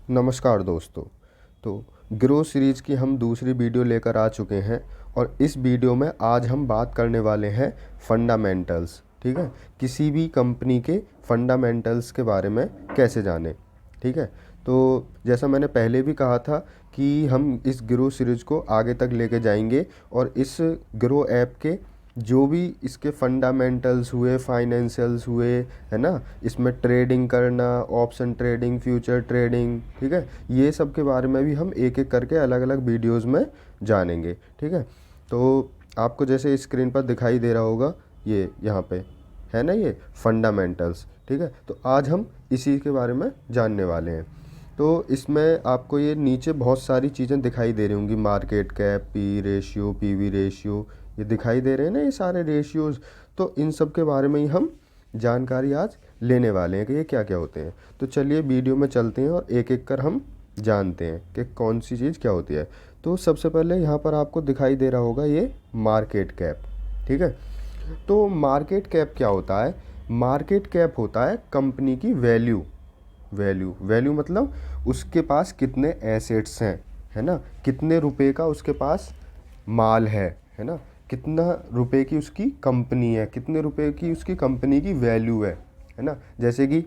नमस्कार दोस्तों। तो ग्रो सीरीज़ की हम दूसरी वीडियो लेकर आ चुके हैं और इस वीडियो में आज हम बात करने वाले हैं फंडामेंटल्स। ठीक है, किसी भी कंपनी के फंडामेंटल्स के बारे में कैसे जानें। ठीक है, तो जैसा मैंने पहले भी कहा था कि हम इस ग्रो सीरीज़ को आगे तक लेके जाएंगे और इस ग्रो ऐप के जो भी इसके फंडामेंटल्स हुए, फाइनेंशियल्स हुए, है ना, इसमें ट्रेडिंग करना, ऑप्शन ट्रेडिंग, फ्यूचर ट्रेडिंग, ठीक है, ये सब के बारे में भी हम एक एक करके अलग अलग वीडियोस में जानेंगे। ठीक है, तो आपको जैसे स्क्रीन पर दिखाई दे रहा होगा, ये यहाँ पे है ना, ये फंडामेंटल्स। ठीक है, तो आज हम इसी के बारे में जानने वाले हैं। तो इसमें आपको ये नीचे बहुत सारी चीज़ें दिखाई दे रही होंगी, market cap, P ratio, PV ratio, ये दिखाई दे रहे हैं ना, ये सारे रेशियोज़। तो इन सब के बारे में ही हम जानकारी आज लेने वाले हैं कि ये क्या क्या होते हैं। तो चलिए वीडियो में चलते हैं और एक एक कर हम जानते हैं कि कौन सी चीज़ क्या होती है। तो सबसे पहले यहाँ पर आपको दिखाई दे रहा होगा ये मार्केट कैप। ठीक है, तो मार्केट कैप क्या होता है? मार्केट कैप होता है कंपनी की वैल्यू। वैल्यू मतलब उसके पास कितने एसेट्स हैं, है ना, कितने रुपए का उसके पास माल है ना, कितना रुपए की उसकी कंपनी है, कितने रुपए की उसकी कंपनी की वैल्यू है ना। जैसे कि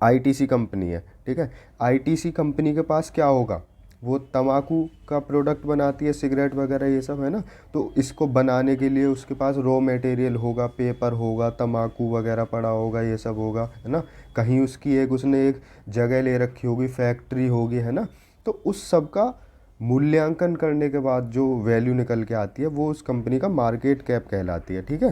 आईटीसी कंपनी है, ठीक है, आईटीसी कंपनी के पास क्या होगा, वो तंबाकू का प्रोडक्ट बनाती है, सिगरेट वगैरह ये सब, है ना। तो इसको बनाने के लिए उसके पास रॉ मटेरियल होगा, पेपर होगा, तंबाकू वगैरह पड़ा होगा, ये सब होगा, है ना। कहीं उसकी उसने एक जगह ले रखी होगी, फैक्ट्री होगी, है ना। तो उस सब का मूल्यांकन करने के बाद जो वैल्यू निकल के आती है वो उस कंपनी का मार्केट कैप कहलाती है। ठीक है,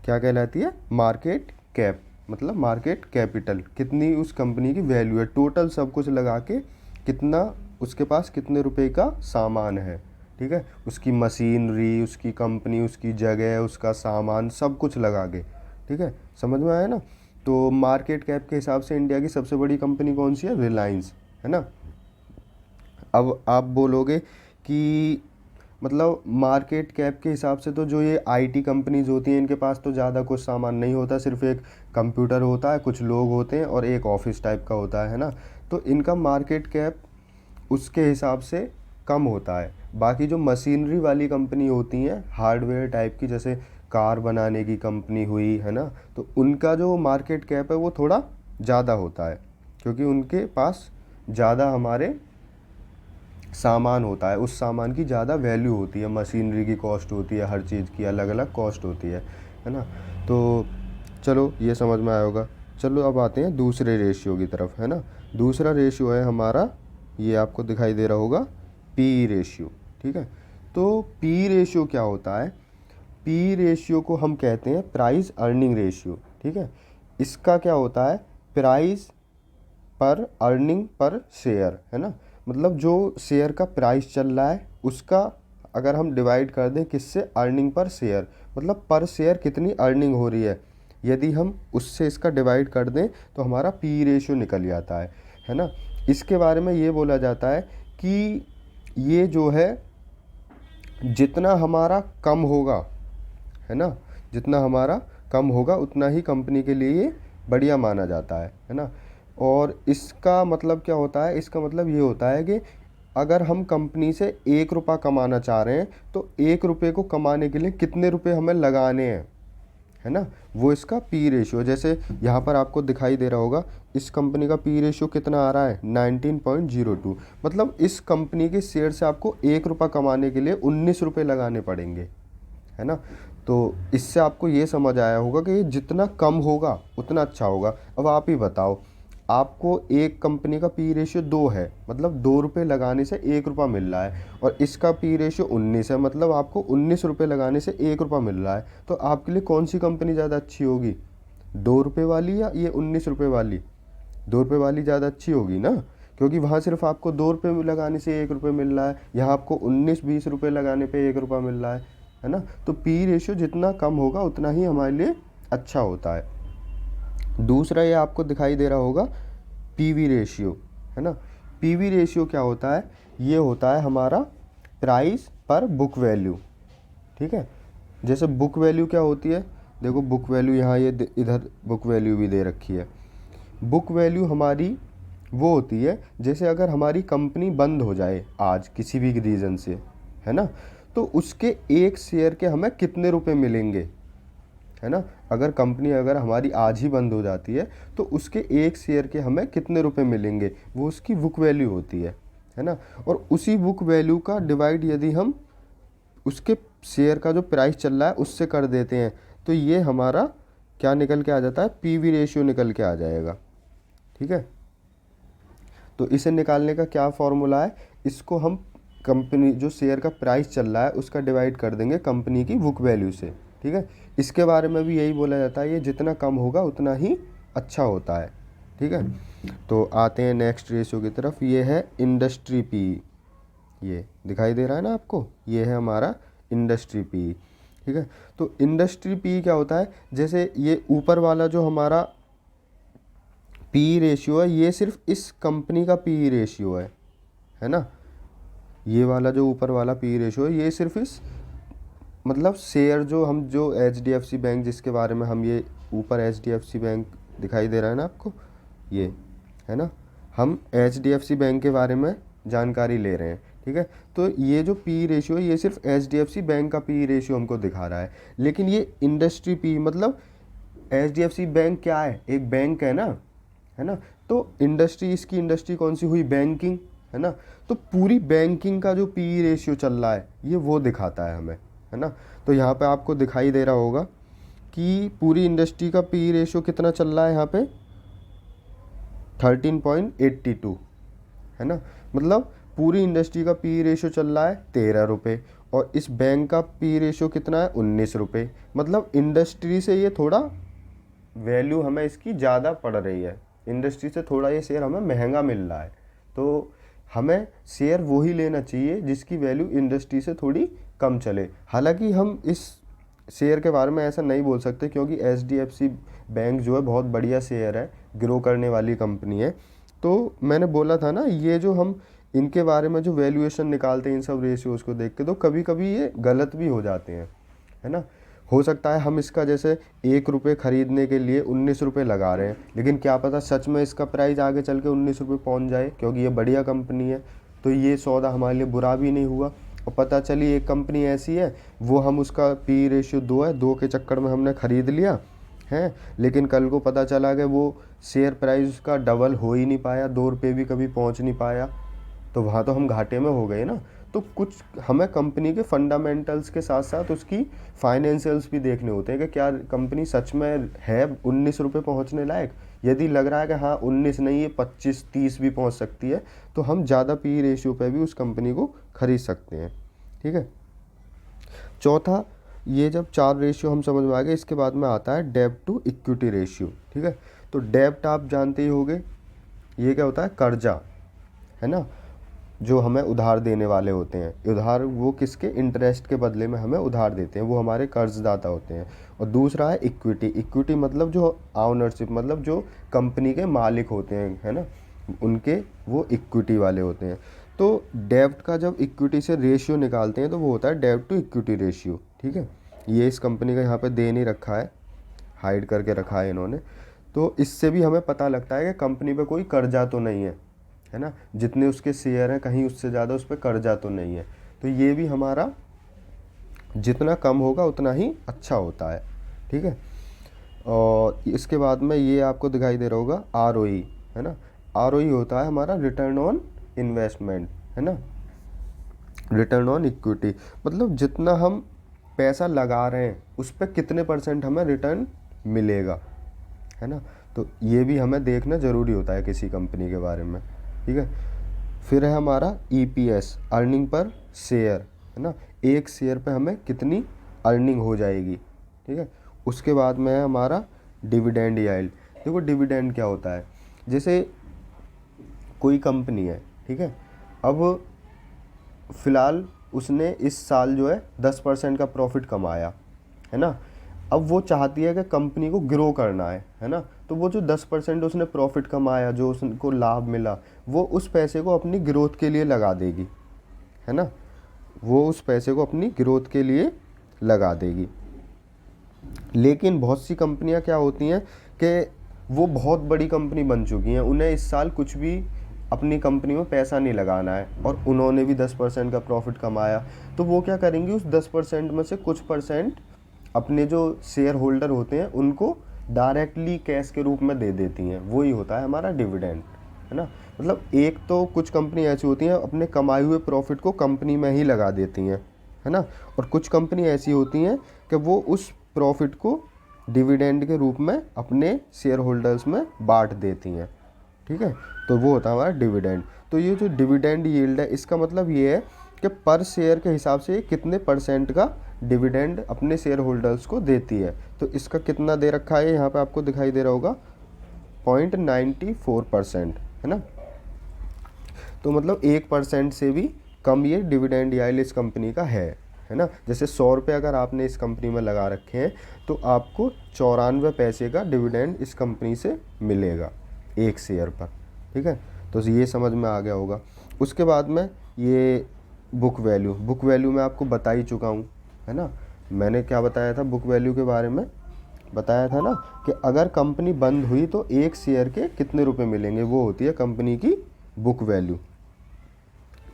क्या कहलाती है? मार्केट कैप, मतलब मार्केट कैपिटल, कितनी उस कंपनी की वैल्यू है, टोटल सब कुछ लगा के कितना उसके पास कितने रुपए का सामान है। ठीक है, उसकी मशीनरी, उसकी कंपनी, उसकी जगह, उसका सामान, सब कुछ लगा के। ठीक है, समझ में आया ना। तो मार्केट कैप के हिसाब से इंडिया की सबसे बड़ी कंपनी कौन सी है? रिलायंस, है ना। अब आप बोलोगे कि मतलब मार्केट कैप के हिसाब से तो जो ये आईटी कंपनीज होती हैं इनके पास तो ज़्यादा कुछ सामान नहीं होता, सिर्फ एक कंप्यूटर होता है, कुछ लोग होते हैं और एक ऑफिस टाइप का होता है ना। तो इनका मार्केट कैप उसके हिसाब से कम होता है। बाकी जो मशीनरी वाली कंपनी होती हैं, हार्डवेयर टाइप की, जैसे कार बनाने की कंपनी हुई, है ना, तो उनका जो मार्केट कैप है वो थोड़ा ज़्यादा होता है, क्योंकि उनके पास ज़्यादा हमारे सामान होता है, उस सामान की ज़्यादा वैल्यू होती है, मशीनरी की कॉस्ट होती है, हर चीज़ की अलग अलग कॉस्ट होती है ना। तो चलो ये समझ में आया होगा। चलो अब आते हैं दूसरे रेशियो की तरफ, है ना। दूसरा रेशियो है हमारा, ये आपको दिखाई दे रहा होगा, पी रेशियो। ठीक है, तो पी रेशियो क्या होता है? पी रेशियो को हम कहते हैं प्राइस अर्निंग रेशियो। ठीक है, इसका क्या होता है? प्राइस पर अर्निंग पर शेयर, है ना। मतलब जो शेयर का प्राइस चल रहा है उसका अगर हम डिवाइड कर दें किससे? अर्निंग पर शेयर, मतलब पर शेयर कितनी अर्निंग हो रही है, यदि हम उससे इसका डिवाइड कर दें तो हमारा पी रेशियो निकल जाता है ना। इसके बारे में ये बोला जाता है कि ये जो है जितना हमारा कम होगा, है ना, जितना हमारा कम होगा उतना ही कंपनी के लिए ये बढ़िया माना जाता है ना। और इसका मतलब क्या होता है? इसका मतलब ये होता है कि अगर हम कंपनी से 1 रुपया कमाना चाह रहे हैं तो 1 रुपये को कमाने के लिए कितने रुपए हमें लगाने हैं, है ना, वो इसका पी रेशियो। जैसे यहाँ पर आपको दिखाई दे रहा होगा, इस कंपनी का पी रेशियो कितना आ रहा है? 19.02। मतलब इस कंपनी के शेयर से आपको 1 रुपया कमाने के लिए 19 रुपये लगाने पड़ेंगे, है ना। तो इससे आपको ये समझ आया होगा कि जितना कम होगा उतना अच्छा होगा। अब आप ही बताओ, आपको एक कंपनी का पी रेशियो 2 है, मतलब 2 रुपये लगाने से 1 रुपया मिल रहा है, और इसका पी रेशियो 19 है, मतलब आपको 19 रुपये लगाने से 1 रुपया मिल रहा है। तो आपके लिए कौन सी कंपनी ज़्यादा अच्छी होगी? 2 रुपये वाली या ये 19 रुपये वाली? 2 रुपये वाली ज़्यादा अच्छी होगी ना, क्योंकि वहाँ सिर्फ आपको 2 रुपये लगाने से 1 रुपये मिल रहा है, यहाँ आपको 19-20 रुपये लगाने पे 1 रुपया मिल रहा है ना। तो पी रेशियो जितना कम होगा उतना ही हमारे लिए अच्छा होता है। दूसरा ये आपको दिखाई दे रहा होगा, पीवी रेशियो, है ना। पीवी रेशियो क्या होता है? ये होता है हमारा प्राइस पर बुक वैल्यू। ठीक है, जैसे बुक वैल्यू क्या होती है? देखो बुक वैल्यू यहाँ, ये इधर बुक वैल्यू भी दे रखी है। बुक वैल्यू हमारी वो होती है जैसे अगर हमारी कंपनी बंद हो जाए आज किसी भी रीज़न से, है ना, तो उसके एक शेयर के हमें कितने रुपए मिलेंगे, है ना। अगर हमारी आज ही बंद हो जाती है तो उसके एक शेयर के हमें कितने रुपए मिलेंगे, वो उसकी बुक वैल्यू होती है ना। और उसी बुक वैल्यू का डिवाइड यदि हम उसके शेयर का जो प्राइस चल रहा है उससे कर देते हैं तो ये हमारा क्या निकल के आ जाता है, पीवी रेशियो निकल के आ जाएगा। ठीक है, तो इसे निकालने का क्या फॉर्मूला है, इसको हम कंपनी जो शेयर का प्राइस चल रहा है उसका डिवाइड कर देंगे कंपनी की बुक वैल्यू से। ठीक है, इसके बारे में भी यही बोला जाता है, ये जितना कम होगा उतना ही अच्छा होता है। ठीक है, तो आते हैं नेक्स्ट रेशियो की तरफ, ये है इंडस्ट्री पी। ये दिखाई दे रहा है ना आपको, ये है हमारा इंडस्ट्री पी। ठीक है, तो इंडस्ट्री पी क्या होता है, जैसे ये ऊपर वाला जो हमारा पी रेशियो है ये सिर्फ इस कंपनी का पी रेशियो है ना। ये वाला जो ऊपर वाला पी रेशियो है ये सिर्फ इस मतलब शेयर जो HDFC बैंक जिसके बारे में हम ये ऊपर HDFC बैंक दिखाई दे रहा है ना आपको, ये है ना, हम HDFC बैंक के बारे में जानकारी ले रहे हैं। ठीक है, तो ये जो पी रेशियो है ये सिर्फ HDFC बैंक का पी रेशियो हमको दिखा रहा है, लेकिन ये इंडस्ट्री पी मतलब HDFC बैंक क्या है, एक बैंक है ना, तो इसकी इंडस्ट्री कौन सी हुई, बैंकिंग, है ना। तो पूरी बैंकिंग का जो पी रेशियो चल रहा है ये वो दिखाता है हमें, है ना। तो यहाँ पे आपको दिखाई दे रहा होगा कि पूरी इंडस्ट्री का पी रेशियो कितना चल रहा है यहाँ पे 13.82, है ना। मतलब पूरी इंडस्ट्री का पी रेशियो चल रहा है 13 रुपये और इस बैंक का पी रेशियो कितना है 19 रुपये। मतलब इंडस्ट्री से ये थोड़ा वैल्यू हमें इसकी ज़्यादा पड़ रही है, इंडस्ट्री से थोड़ा ये शेयर हमें महंगा मिल रहा है, तो हमें शेयर वही लेना चाहिए जिसकी वैल्यू इंडस्ट्री से थोड़ी कम चले। हालांकि हम इस शेयर के बारे में ऐसा नहीं बोल सकते क्योंकि HDFC बैंक जो है बहुत बढ़िया शेयर है, ग्रो करने वाली कंपनी है। तो मैंने बोला था ना, ये जो हम इनके बारे में जो वैल्यूएशन निकालते हैं इन सब रेशियोज़ को देख के, तो कभी कभी ये गलत भी हो जाते हैं, है ना। हो सकता है हम इसका जैसे 1 रुपये ख़रीदने के लिए 19 रुपये लगा रहे हैं, लेकिन क्या पता सच में इसका प्राइस आगे चल के 19 रुपये पहुँच जाए क्योंकि ये बढ़िया कंपनी है, तो ये सौदा हमारे लिए बुरा भी नहीं हुआ। और पता चली एक कंपनी ऐसी है वो हम उसका पी रेशियो 2 है, 2 के चक्कर में हमने ख़रीद लिया है, लेकिन कल को पता चला कि वो शेयर प्राइस उसका डबल हो ही नहीं पाया, 2 रुपये भी कभी पहुँच नहीं पाया, तो वहाँ तो हम घाटे में हो गए ना। तो कुछ हमें कंपनी के फंडामेंटल्स के साथ साथ उसकी फाइनेंशियल्स भी देखने होते हैं कि क्या कंपनी सच में है 19 रुपये पहुँचने लायक। यदि लग रहा है कि हाँ 19 नहीं है 25-30 भी पहुँच सकती है, तो हम ज़्यादा पी रेशियो पे भी उस कंपनी को खरीद सकते हैं। ठीक है, चौथा, ये जब 4 रेशियो हम समझ में आ गए, इसके बाद में आता है डेब्ट टू इक्विटी रेशियो। ठीक है, तो डेब्ट आप जानते ही होंगे, ये क्या होता है, कर्जा, है ना, जो हमें उधार देने वाले होते हैं। उधार वो किसके, इंटरेस्ट के बदले में हमें उधार देते हैं, वो हमारे कर्जदाता होते हैं। और दूसरा है इक्विटी। इक्विटी मतलब जो ऑनरशिप, मतलब जो कंपनी के मालिक होते हैं, है ना, उनके वो इक्विटी वाले होते हैं। तो डेब्ट का जब इक्विटी से रेशियो निकालते हैं तो वो होता है डेब्ट टू इक्विटी रेशियो। ठीक है, ये इस कंपनी का यहाँ पे दे नहीं रखा है, हाइड करके रखा है इन्होंने। तो इससे भी हमें पता लगता है कि कंपनी पे कोई कर्जा तो नहीं है ना, जितने उसके शेयर हैं कहीं उससे ज़्यादा उस पर कर्जा तो नहीं है। तो ये भी हमारा जितना कम होगा उतना ही अच्छा होता है। ठीक है, और इसके बाद में ये आपको दिखाई दे रहा होगा ROE, है ना। ROE होता है हमारा रिटर्न ऑन इन्वेस्टमेंट, है ना, रिटर्न ऑन इक्विटी, मतलब जितना हम पैसा लगा रहे हैं उस पर कितने % हमें रिटर्न मिलेगा, है ना। तो ये भी हमें देखना ज़रूरी होता है किसी कंपनी के बारे में। ठीक है, फिर है हमारा EPS, अर्निंग पर शेयर, है ना, एक शेयर पे हमें कितनी अर्निंग हो जाएगी। ठीक है, उसके बाद में है हमारा डिविडेंड यील्ड। देखो डिविडेंड क्या होता है, जैसे कोई कंपनी है, ठीक है, अब फ़िलहाल उसने इस साल जो है 10% का प्रॉफिट कमाया, है ना। अब वो चाहती है कि कंपनी को ग्रो करना है ना, तो वो जो 10% उसने प्रॉफिट कमाया, जो उसको लाभ मिला, वो उस पैसे को अपनी ग्रोथ के लिए लगा देगी, है ना, वो उस पैसे को अपनी ग्रोथ के लिए लगा देगी। लेकिन बहुत सी कंपनियां क्या होती हैं कि वो बहुत बड़ी कंपनी बन चुकी हैं, उन्हें इस साल कुछ भी अपनी कंपनी में पैसा नहीं लगाना है और उन्होंने भी 10% का प्रॉफिट कमाया, तो वो क्या करेंगी, उस 10% में से कुछ परसेंट अपने जो शेयर होल्डर होते हैं उनको डायरेक्टली कैश के रूप में दे देती हैं। वही होता है हमारा डिविडेंड, है ना। मतलब एक तो कुछ कंपनी ऐसी होती हैं अपने कमाए हुए प्रॉफिट को कंपनी में ही लगा देती हैं, है ना, और कुछ कंपनी ऐसी होती हैं कि वो उस प्रॉफिट को डिविडेंड के रूप में अपने शेयर होल्डर्स में बांट देती हैं, ठीक है। तो वो होता है हमारा डिविडेंड। तो ये जो डिविडेंड यील्ड है इसका मतलब ये है कि पर शेयर के हिसाब से कितने परसेंट का डिविडेंड अपने शेयर होल्डर्स को देती है। तो इसका कितना दे रखा है यहाँ पे आपको दिखाई दे रहा होगा, 0.94%, है ना। तो मतलब 1% से भी कम ये डिविडेंड यील्ड इस कंपनी का है ना। जैसे 100 रुपये अगर आपने इस कंपनी में लगा रखे हैं तो आपको 94 पैसे का डिविडेंड इस कंपनी से मिलेगा एक शेयर पर, ठीक है। तो ये समझ में आ गया होगा। उसके बाद में ये बुक वैल्यू मैं आपको बता ही चुका हूँ, है ना। मैंने क्या बताया था बुक वैल्यू के बारे में, बताया था ना कि अगर कंपनी बंद हुई तो एक शेयर के कितने रुपए मिलेंगे, वो होती है कंपनी की बुक वैल्यू,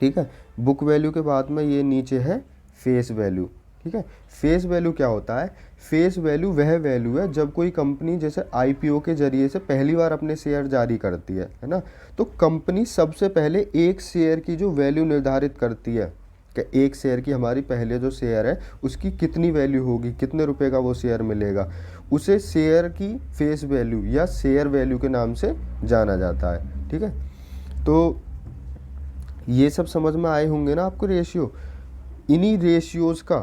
ठीक है। बुक वैल्यू के बाद में ये नीचे है फेस वैल्यू, ठीक है। फेस वैल्यू क्या होता है, फेस वैल्यू वह वैल्यू है जब कोई कंपनी जैसे आईपीओ के जरिए से पहली बार अपने शेयर जारी करती है ना। तो कंपनी सबसे पहले एक शेयर की जो वैल्यू निर्धारित करती है कि एक शेयर की हमारी पहले जो शेयर है उसकी कितनी वैल्यू होगी, कितने रुपए का वो शेयर मिलेगा, उसे शेयर की फेस वैल्यू या शेयर वैल्यू के नाम से जाना जाता है, ठीक है। तो ये सब समझ में आए होंगे ना आपको रेशियो। इन्हीं रेशियोज़ का,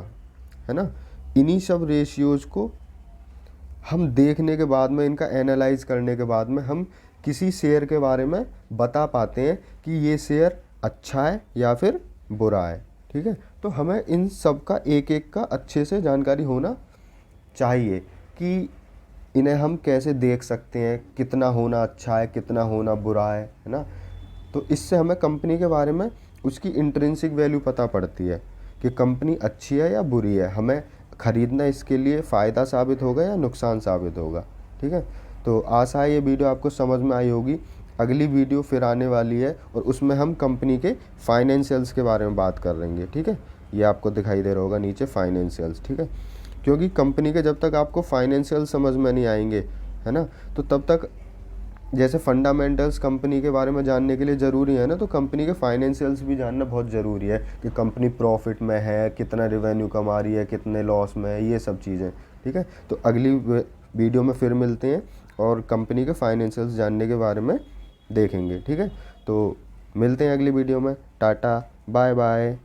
है ना, इन्हीं सब रेशियोज़ को हम देखने के बाद में, इनका एनालाइज करने के बाद में हम किसी शेयर के बारे में बता पाते हैं कि ये शेयर अच्छा है या फिर बुरा है, ठीक है। तो हमें इन सब का एक एक का अच्छे से जानकारी होना चाहिए कि इन्हें हम कैसे देख सकते हैं, कितना होना अच्छा है, कितना होना बुरा है ना। तो इससे हमें कंपनी के बारे में उसकी इंट्रिंसिक वैल्यू पता पड़ती है कि कंपनी अच्छी है या बुरी है, हमें ख़रीदना इसके लिए फ़ायदा साबित होगा या नुकसान साबित होगा, ठीक है। तो आशा है ये वीडियो आपको समझ में आई होगी। अगली वीडियो फिर आने वाली है और उसमें हम कंपनी के फाइनेंशियल्स के बारे में बात कर लेंगे, ठीक है। ये आपको दिखाई दे रहा होगा नीचे फाइनेंशियल्स, ठीक है। क्योंकि कंपनी के जब तक आपको फाइनेंशियल समझ में नहीं आएंगे, है ना, तो तब तक जैसे फंडामेंटल्स कंपनी के बारे में जानने के लिए ज़रूरी है ना, तो कंपनी के फाइनेंशियल्स भी जानना बहुत ज़रूरी है कि कंपनी प्रॉफिट में है, कितना रेवेन्यू कमा रही है, कितने लॉस में है, ये सब चीज़ें, ठीक है। तो अगली वीडियो में फिर मिलते हैं और कंपनी के फाइनेंशियल्स जानने के बारे में देखेंगे, ठीक है। तो मिलते हैं अगली वीडियो में। Tata, bye bye.